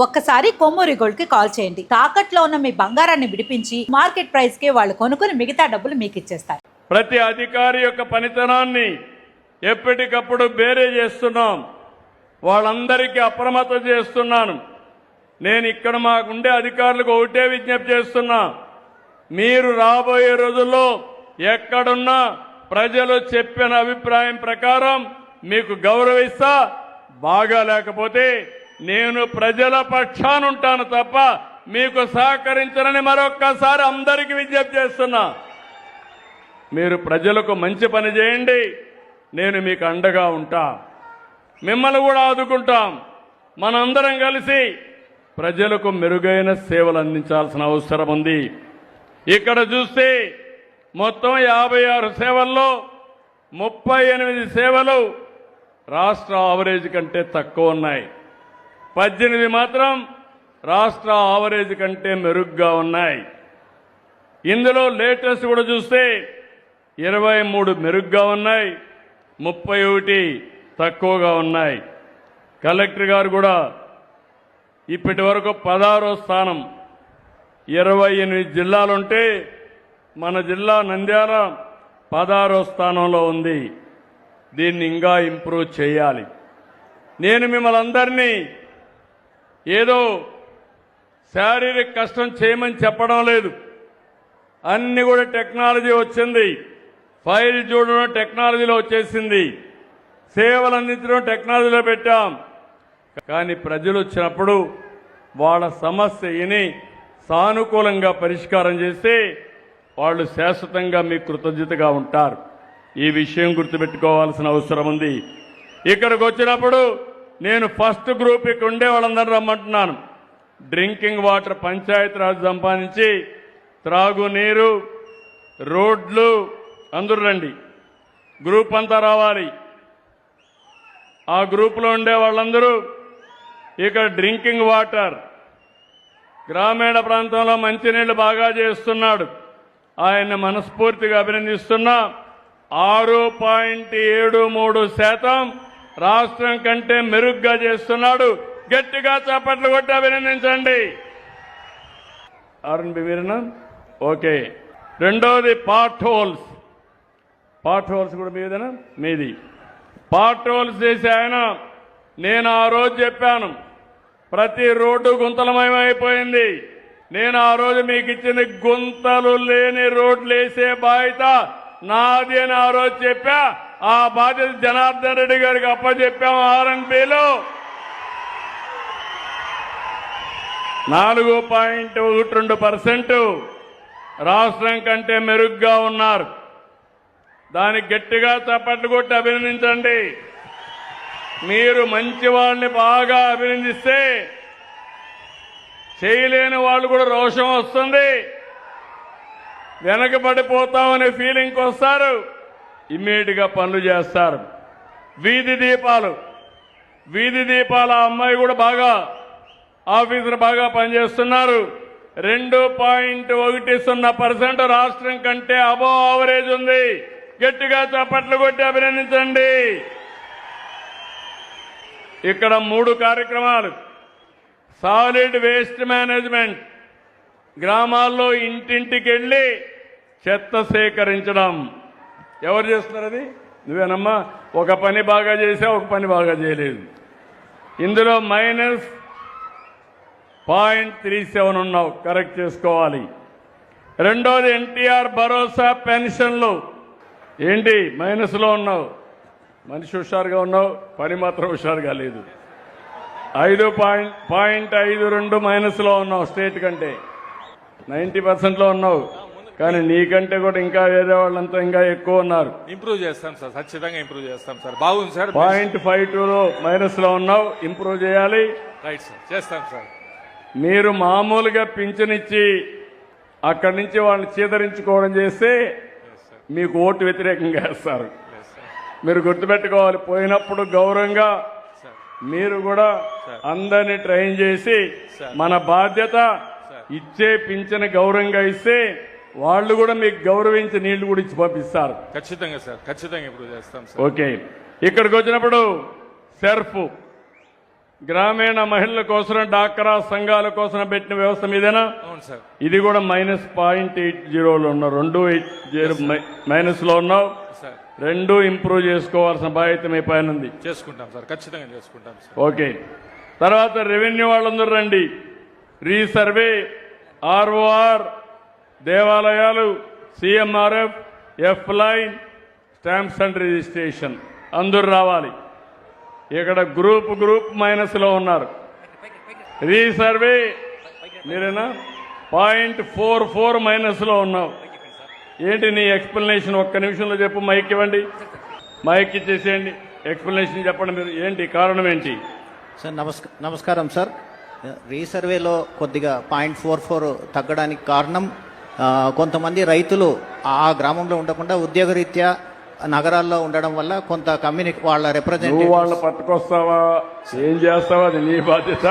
ఒక్కసారి కొమ్మూరి గోల్డ్ కి కాల్ చేయండి. తాకట్లో ఉన్న మీ బంగారాన్ని విడిపించి మార్కెట్ ప్రైస్ కి వాళ్ళు కొనుక్కుని మిగతా డబ్బులు మీకు ఇచ్చేస్తారు. ప్రతి అధికారి యొక్క పనితనాన్ని ఎప్పటికప్పుడు బేరే చేస్తున్నాం. వాళ్ళందరికీ అప్రమత్తం చేస్తున్నాను. నేను ఇక్కడ మాకుండే అధికారులకు ఒకటే విజ్ఞప్తి చేస్తున్నా, మీరు రాబోయే రోజుల్లో ఎక్కడున్నా ప్రజలు చెప్పిన అభిప్రాయం ప్రకారం మీకు గౌరవిస్తా. బాగా లేకపోతే నేను ప్రజల పక్షానుంటాను తప్ప మీకు సహకరించనని మరొక్కసారి అందరికీ విజ్ఞప్తి చేస్తున్నా. మీరు ప్రజలకు మంచి పని చేయండి, నేను మీకు అండగా ఉంటా. మిమ్మల్ని కూడా ఆదుకుంటాం. మనందరం కలిసి ప్రజలకు మెరుగైన సేవలు అందించాల్సిన అవసరం ఉంది. ఇక్కడ చూస్తే మొత్తం 56 సేవల్లో 38 సేవలు రాష్ట్ర ఆవరేజ్ కంటే తక్కువ ఉన్నాయి. 18 మాత్రం రాష్ట్ర ఆవరేజ్ కంటే మెరుగ్గా ఉన్నాయి. ఇందులో లేటెస్ట్ కూడా చూస్తే 23 మెరుగ్గా ఉన్నాయి, 31 తక్కువగా ఉన్నాయి. కలెక్టర్ గారు కూడా ఇప్పటి వరకు 16వ స్థానం. 28 జిల్లాలుంటే మన జిల్లా నంద్యాల 16వ స్థానంలో ఉంది. దీన్ని ఇంకా ఇంప్రూవ్ చేయాలి. నేను మిమ్మల్ని అందరినీ ఏదో శారీరక కష్టం చేయమని చెప్పడం లేదు. అన్ని కూడా టెక్నాలజీ వచ్చింది. ఫైల్ చూడడం టెక్నాలజీలో వచ్చేసింది. సేవలు అందించడం టెక్నాలజీలో పెట్టాం. కానీ ప్రజలు వచ్చినప్పుడు వాళ్ళ సమస్య విని సానుకూలంగా పరిష్కారం చేస్తే వాళ్ళు శాశ్వతంగా మీకు కృతజ్ఞతగా ఉంటారు. ఈ విషయం గుర్తుపెట్టుకోవాల్సిన అవసరం ఉంది. ఇక్కడికి వచ్చినప్పుడు నేను ఫస్ట్ గ్రూప్ ఇక్కడ ఉండే వాళ్ళందరూ రమ్మంటున్నాను. డ్రింకింగ్ వాటర్ పంచాయతీరాజ్ సంపాదించి త్రాగునీరు, రోడ్లు అందరూ రండి. గ్రూప్ అంతా రావాలి. ఆ గ్రూపులో ఉండే వాళ్ళందరూ ఇక్కడ డ్రింకింగ్ వాటర్, గ్రామీణ ప్రాంతంలో మంచినీళ్లు బాగా చేస్తున్నాడు. ఆయన్ని మనస్ఫూర్తిగా అభినందిస్తున్నా. 6.73% రాష్ట్రం కంటే మెరుగ్గా చేస్తున్నాడు. గట్టిగా చప్పట్లు కొట్టి అభినందించండి. ఆర్ఎన్బి వీరనా? ఓకే. రెండోది పాట్ హోల్స్. పాట్ హోల్స్ కూడా మీదేనా? మీది. పాట్ హోల్స్ చేసి ఆయన, నేను ఆ రోజు చెప్పాను ప్రతి రోడ్డు గుంతలమయమైపోయింది. నేను ఆ రోజు మీకు ఇచ్చింది గుంతలు లేని రోడ్లు వేసే బాధ్యత నాది అని ఆ రోజు చెప్పా. ఆ బాధ్యత జనార్దన్ రెడ్డి గారికి అప్పచెప్పాము. ఆర్ఎన్బిలో 4.12% రాష్ట్రం కంటే మెరుగ్గా ఉన్నారు. దానికి గట్టిగా చప్పట్లు కొట్టి అభినందించండి. మీరు మంచి వాళ్ళని బాగా అభినందిస్తే చేయలేని వాళ్ళు కూడా రోషం వస్తుంది. వెనకబడిపోతామనే ఫీలింగ్కి వస్తారు. ఇమ్మీడియట్గా పనులు చేస్తారు. వీధి దీపాల అమ్మాయి కూడా బాగా ఆఫీసర్ బాగా పనిచేస్తున్నారు. 2.10% రాష్ట్రం కంటే అబోవ్ ఆవరేజ్ ఉంది. గట్టిగా చప్పట్లు కొట్టి అభినందించండి. ఇక్కడ 3 కార్యక్రమాలు. సాలిడ్ వేస్ట్ మేనేజ్మెంట్, గ్రామాల్లో ఇంటింటికి వెళ్ళి చెత్త సేకరించడం. ఎవరు చేస్తున్నారు? అది నువ్వేనమ్మా. ఒక పని బాగా చేసావు, ఒక పని బాగా చేయలేదు. ఇందులో -0.37 ఉన్నావు, కరెక్ట్ చేసుకోవాలి. రెండోది ఎన్టీఆర్ భరోసా పెన్షన్లు. ఏంటి మైనస్లో ఉన్నావు? మనిషి హుషారుగా ఉన్నావు, పని మాత్రం హుషారుగా లేదు. 5.52 మైనస్లో ఉన్నావు. స్టేట్ కంటే 90%లో ఉన్నావు. కానీ నీకంటే కూడా ఇంకా వేరే వాళ్ళంతా ఇంకా ఎక్కువ ఉన్నారు. ఇంప్రూవ్ చేస్తాం సార్, ఖచ్చితంగా ఇంప్రూవ్ చేస్తాం సార్. బాగుంది సార్. 0.52లో మైనస్లో ఉన్నావు, ఇంప్రూవ్ చేయాలి. రైట్ సార్, చేస్తాం సార్. మీరు మామూలుగా పింఛనిచ్చి అక్కడి నుంచి వాళ్ళని చీదరించుకోవడం చేస్తే మీకు ఓటు వ్యతిరేకంగా వేస్తారు. మీరు గుర్తుపెట్టుకోవాలి. పోయినప్పుడు గౌరవంగా మీరు కూడా అందరినీ ట్రైన్ చేసి మన బాధ్యత ఇచ్చే పింఛను గౌరవంగా ఇస్తే వాళ్ళు కూడా మీకు గౌరవించి నీళ్లు కూడా ఇచ్చి పంపిస్తారు. ఖచ్చితంగా సార్, ఖచ్చితంగా ఇంప్రూవ్ చేస్తాం సార్. ఓకే. ఇక్కడికి వచ్చినప్పుడు సెర్ఫ్ గ్రామీణ మహిళల కోసం డాక్రా సంఘాల కోసం పెట్టిన వ్యవస్థ మీదేనా? అవును సార్. ఇది కూడా -0.80లో ఉన్నావు, 2.80 మైనస్ లో ఉన్నావు. సార్ రెండు ఇంప్రూవ్ చేసుకోవాల్సిన బాధ్యత మీ పైన ఉంది. చేసుకుంటాం సార్, ఖచ్చితంగా చేసుకుంటాం సార్. ఓకే. తర్వాత రెవెన్యూ వాళ్ళందరూ రండి. రీసర్వే, ఆర్ఓఆర్, దేవాలయాలు, CMRF, F line, stamps and registration అందరూ రావాలి. ఇక్కడ గ్రూప్ మైనస్లో ఉన్నారు. రీసర్వే మీరేనా 0.44 మైనస్లో ఉన్నావు. ఏంటి నీ ఎక్స్ప్లెనేషన్? ఒక్క నిమిషంలో చెప్పు. మైక్ ఇవ్వండి, మైక్ ఇచ్చేసేయండి. ఎక్స్ప్లెనేషన్ చెప్పండి. మీరు ఏంటి కారణం ఏంటి? సార్ నమస్కారం సార్. రీసర్వేలో కొద్దిగా 0.44 తగ్గడానికి కారణం కొంతమంది రైతులు ఆ గ్రామంలో ఉండకుండా ఉద్యోగరీత్యా నగరాల్లో ఉండడం వల్ల కొంత కమ్యూనిటీ వాళ్ళ నువ్వు రిప్రజెంటేటివ్ వాళ్ళని పట్టుకొస్తావా, ఏం చేస్తావా, అది నీ బాధ్యత.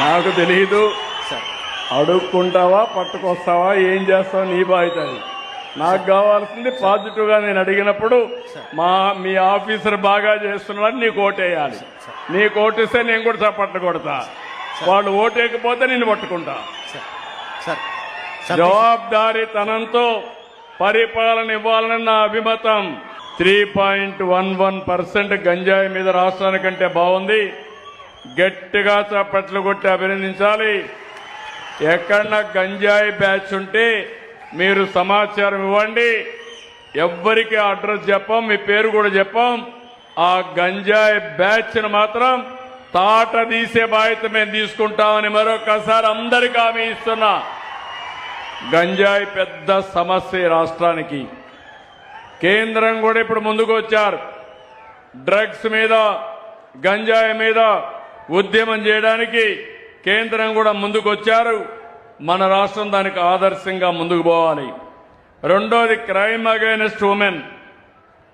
నాకు తెలియదు. అడుక్కుంటావా, పట్టుకొస్తావా, ఏం చేస్తావా, నీ బాధ్యత. అది నాకు కావాల్సింది పాజిటివ్ గా నేను అడిగినప్పుడు మీ ఆఫీసర్ బాగా చేస్తున్నాడని నీకు ఓటేయాలి. నీకు ఓటేస్తే నేను కూడా చప్పట్లు కొడతా. వాళ్ళు ఓటేయకపోతే నిన్ను పట్టుకుంటా. జవాబుదారీతనంతో పరిపాలన ఇవ్వాలని నా అభిమతం. 3.11% గంజాయి మీద రాష్ట్రానికంటే బాగుంది. గట్టిగా చప్పట్లు కొట్టి అభినందించాలి. ఎక్కడన్నా గంజాయి బ్యాచ్ ఉంటే మీరు సమాచారం ఇవ్వండి. ఎవ్వరికి అడ్రస్ చెప్పాం, మీ పేరు కూడా చెప్పాం. ఆ గంజాయి బ్యాచ్ ను మాత్రం తాట తీసే బాధ్యత మేము తీసుకుంటామని మరొకసారి అందరికీ హామీ ఇస్తున్నా. గంజాయి పెద్ద సమస్య రాష్ట్రానికి. కేంద్రం కూడా ఇప్పుడు ముందుకు వచ్చారు. డ్రగ్స్ మీద, గంజాయి మీద ఉద్యమం చేయడానికి కేంద్రం కూడా ముందుకు వచ్చారు. మన రాష్ట్రం దానికి ఆదర్శంగా ముందుకు పోవాలి. రెండోది క్రైమ్ అగైనెస్ట్ ఉమెన్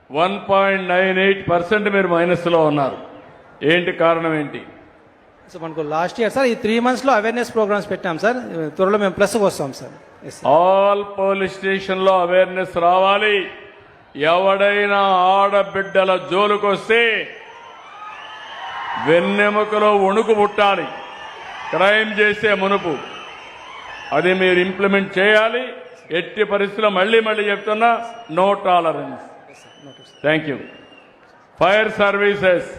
1.98% మీరు మైనస్లో ఉన్నారు. ఏంటి కారణం ఏంటి? సో మనకు లాస్ట్ ఇయర్ సార్ ఈ 3 months లో అవేర్నెస్ ప్రోగ్రామ్స్ పెట్టాం సార్. త్వరలో మేము ప్లస్కి వస్తాం సార్. ఆల్ పోలీస్ స్టేషన్ లో అవేర్నెస్ రావాలి. ఎవడైనా ఆడబిడ్డల జోలుకొస్తే వెన్నెముకలో వణుకు పుట్టాలి క్రైమ్ చేసే మునుపు. అది మీరు ఇంప్లిమెంట్ చేయాలి. ఎట్టి పరిస్థితుల్లో మళ్ళీ చెప్తున్నా, no tolerance. Thank you. Fire services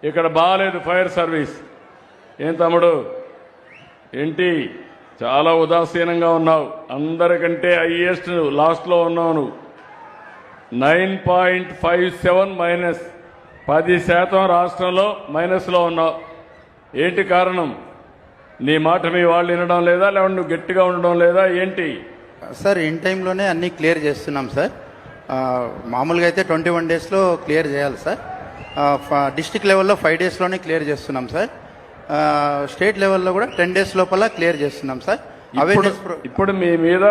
ఇక్కడ బాగాలేదు. ఫైర్ సర్వీస్ ఏం తమ్ముడు ఏంటి చాలా ఉదాసీనంగా ఉన్నావు. అందరికంటే హైయెస్ట్ లాస్ట్లో ఉన్నావు నువ్వు. 9.57 -10% రాష్ట్రంలో మైనస్లో ఉన్నావు. ఏంటి కారణం? నీ మాట మీ వాళ్ళు వినడం లేదా, లేకుంటే నువ్వు గట్టిగా ఉండడం లేదా, ఏంటి? సార్ ఇన్ టైంలోనే అన్నీ క్లియర్ చేస్తున్నాం సార్. మామూలుగా అయితే 21 daysలో క్లియర్ చేయాలి సార్. డిస్టిక్ లెవెల్లో 5 daysలోనే క్లియర్ చేస్తున్నాం సార్. స్టేట్ లెవెల్లో కూడా 10 days లోపల క్లియర్ చేస్తున్నాం సార్. ఇప్పుడు మీ మీద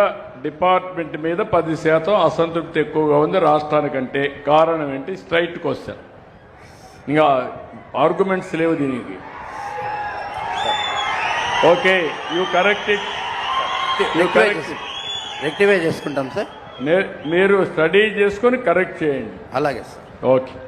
డిపార్ట్మెంట్ మీద 10% అసంతృప్తి ఎక్కువగా ఉంది రాష్ట్రానికంటే. కారణం ఏంటి? Straight question. ఇంకా ఆర్గ్యుమెంట్స్ లేవు దీనికి. Okay, you correct it. Rectify చేసుకుంటాం సార్. మీరు స్టడీ చేసుకొని కరెక్ట్ చేయండి. అలాగే సార్. ఓకే.